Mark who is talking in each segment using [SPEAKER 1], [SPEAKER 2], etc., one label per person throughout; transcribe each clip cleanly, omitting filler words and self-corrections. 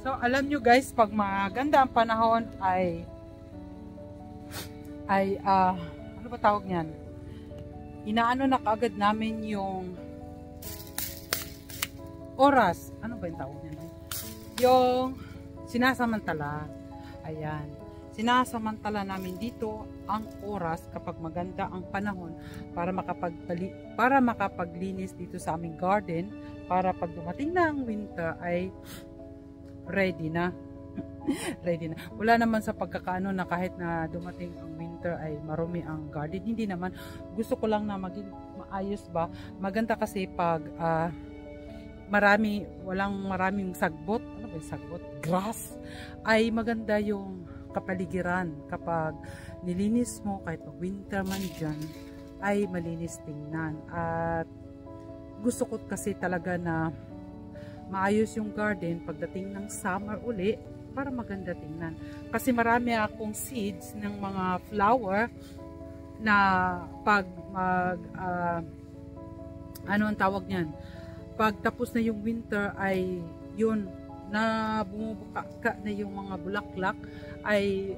[SPEAKER 1] So alam nyo guys, pag maganda ang panahon ay ano ba tawag niyan? Inaano na kaagad namin yung oras. Ano ba yung tawag niyan? Yung sinasamantala. Ayan. Sinasamantala namin dito ang oras kapag maganda ang panahon para makapaglinis dito sa aming garden, para pag dumating na ang winter ay ready na. Ready na. Wala naman sa pagkakaano na kahit na dumating ang winter ay marumi ang garden. Hindi naman. Gusto ko lang na maging maayos ba. Maganda kasi pag maraming sagbot. Ano ba yung sagbot? Grass. Ay maganda yung kapaligiran. Kapag nilinis mo, kahit pag winter man dyan, ay malinis tingnan. At gusto ko kasi talaga na maayos yung garden pagdating ng summer uli para maganda tingnan. Kasi marami akong seeds ng mga flower na pag ano ang tawag niyan? Pag tapos na yung winter ay yun na bumubuka na yung mga bulaklak ay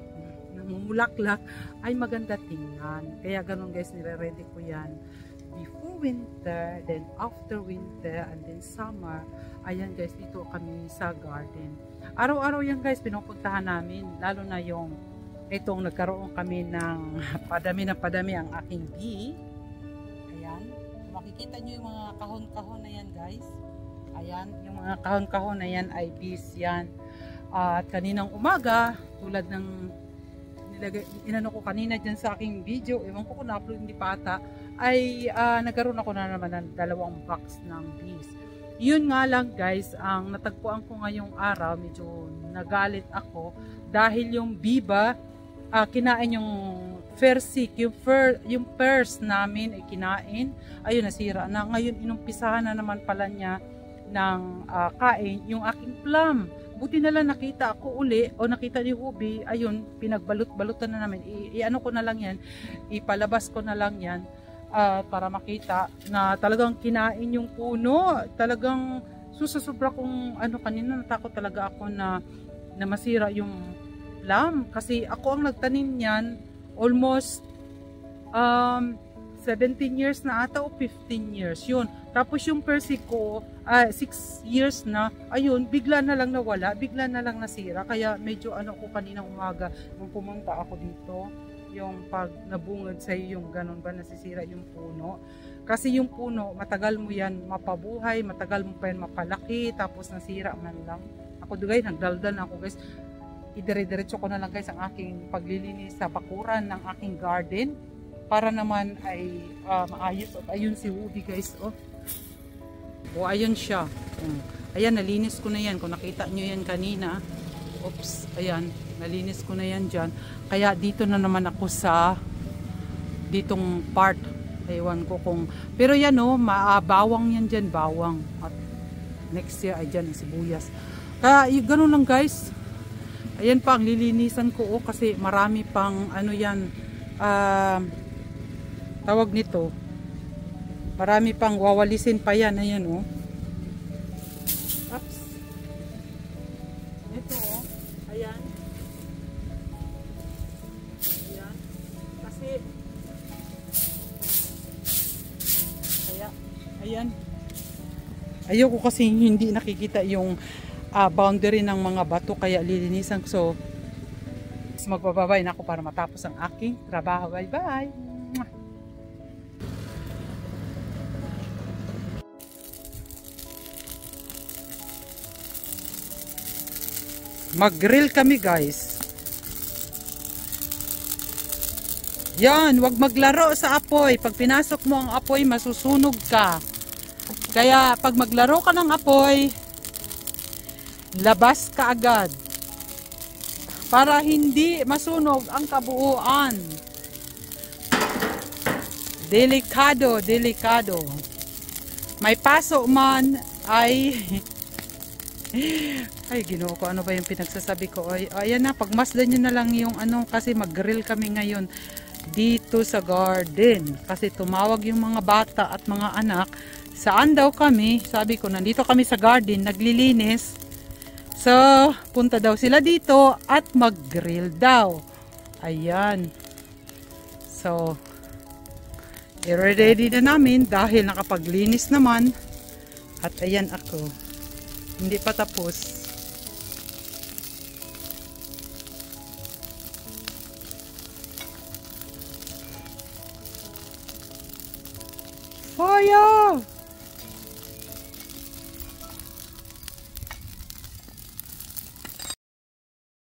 [SPEAKER 1] namumulaklak ay maganda tingnan. Kaya ganun guys, nire-ready ko yan before winter, then after winter, and then summer. Ayan guys, dito kami sa garden. Araw-araw yan guys, pinupuntahan namin. Lalo na yung itong nagkaroon kami ng padami ang aking bee. Ayan. Makikita nyo yung mga kahon-kahon na yan guys. Ayan, yung mga kahon-kahon na yan ay bees yan. At kaninang umaga, tulad ng inano ko kanina dyan sa aking video, ewan ko kung na-upload hindi pa ata, ay nagkaroon ako na naman ng 2 box ng bees. Yun nga lang guys, ang natagpuan ko ngayong araw, medyo nagalit ako dahil yung biba kinain yung fersik, yung pers namin ay kinain. Ayun, nasira na. Ngayon inumpisahan na naman pala niya ng kain yung aking plum. Buti na lang nakita ako uli o nakita ni Hubi, ayun, pinagbalot-balutan na namin. I-ano ko na lang yan, ipalabas ko na lang yan para makita na talagang kinain yung puno. Talagang susubra kong ano, kanina natakot talaga ako na masira yung plum. Kasi ako ang nagtanim niyan almost 17 years na ata o 15 years yun. Tapos yung persik ko 6 years na, ayun, bigla na lang nawala, bigla na lang nasira. Kaya medyo ano ko kaninang umaga nung pumunta ako dito, yung pag nabungad sa iyo yung ganun ba nasisira yung puno. Kasi yung puno, matagal mo yan mapabuhay, matagal mo pa yan mapalaki, tapos nasira man lang. Ako guys, nagdaldal na ako guys. Idire-diretso ko na lang guys ang aking paglilinis sa bakuran ng aking garden para naman ay maayos. At ayun si Woody guys, oh. O ayun siya. Ayan, nalinis ko na yan. Kung nakita nyo yan kanina, oops, ayan, nalinis ko na yan dyan. Kaya dito na naman ako sa ditong part. Ewan ko kung, pero yan o, bawang yan dyan, bawang. At next year ay dyan, sibuyas. Kaya ganun lang guys. Ayan pa ang lilinisan ko kasi marami pang ano yan, tawag nito, marami pang wawalisin pa yan. Ayan o. Oops. Ito o. Ayan. Ayan. Kasi kaya, ayan. Ayoko kasi hindi nakikita yung boundary ng mga bato, kaya lilinisan ko. So magbababay na ako para matapos ang aking trabaho. Bye bye. Mag-grill kami guys. Yan, wag maglaro sa apoy. Pag pinasok mo ang apoy, masusunog ka. Kaya pag maglaro ka ng apoy, labas ka agad. Para hindi masunog ang kabuuan. Delikado, delikado. May paso man ay ay, Ginoo ko, ano ba yung pinagsasabi ko? Ay, ayan na, pagmasdan nyo na lang yung ano, kasi mag-grill kami ngayon dito sa garden. Kasi tumawag yung mga bata at mga anak. Saan daw kami? Sabi ko, nandito kami sa garden, naglilinis. So, punta daw sila dito at mag-grill daw. Ayan. So, i-ready na namin dahil nakapaglinis naman. At ayan ako. Hindi pa tapos. Fire!